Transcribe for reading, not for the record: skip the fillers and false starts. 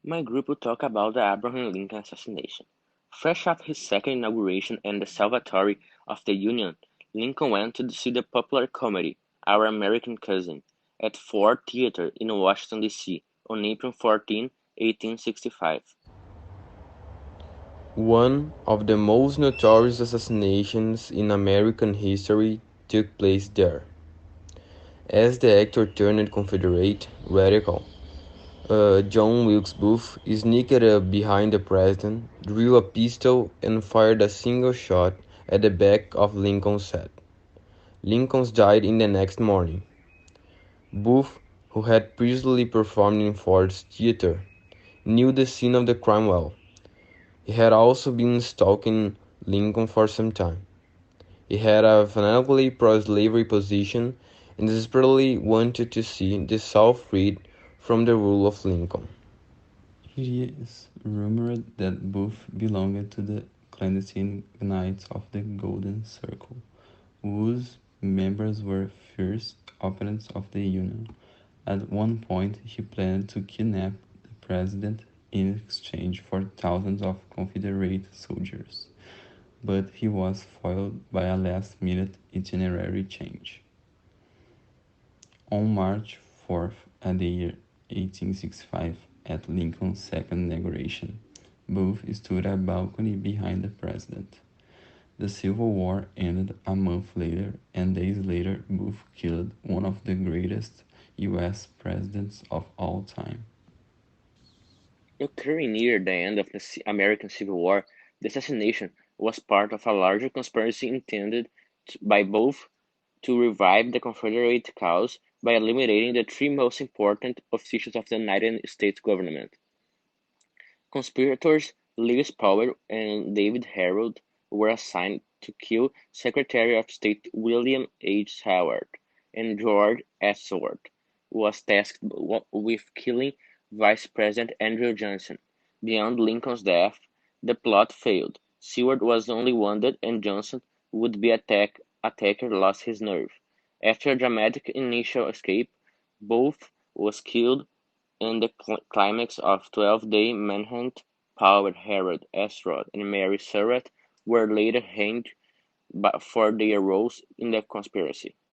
My group will talk about the Abraham Lincoln assassination. Fresh off his second inauguration and the Salvatore of the Union, Lincoln went to see the popular comedy, Our American Cousin, at Ford Theater in Washington, D.C. on April 14, 1865. One of the most notorious assassinations in American history took place there. As the actor turned Confederate radical, John Wilkes Booth sneaked up behind the president, drew a pistol, and fired a single shot at the back of Lincoln's head. Lincoln died in the next morning. Booth, who had previously performed in Ford's Theatre, knew the scene of the crime well. He had also been stalking Lincoln for some time. He had a fanatically pro-slavery position and desperately wanted to see the South freed from the rule of Lincoln. It is rumored that Booth belonged to the clandestine Knights of the Golden Circle, whose members were fierce opponents of the Union. At one point, he planned to kidnap the president in exchange for thousands of Confederate soldiers, but he was foiled by a last-minute itinerary change. On March 4th, at the year 1865, at Lincoln's second inauguration, Booth stood at a balcony behind the president. The Civil War ended a month later, and days later Booth killed one of the greatest U.S. presidents of all time. Occurring near the end of the American Civil War, the assassination was part of a larger conspiracy intended by both to revive the Confederate cause by eliminating the three most important officials of the United States government. Conspirators Lewis Powell and David Herold were assigned to kill Secretary of State William H. Howard, and George S. Seward was tasked with killing Vice President Andrew Johnson. Beyond Lincoln's death, the plot failed. Seward was only wounded, and Johnson, would-be attacker, lost his nerve. After a dramatic initial escape, Booth was killed in the climax of 12-day manhunt. Powell, Harold S. Roth, and Mary Surratt were later hanged for their roles in the conspiracy.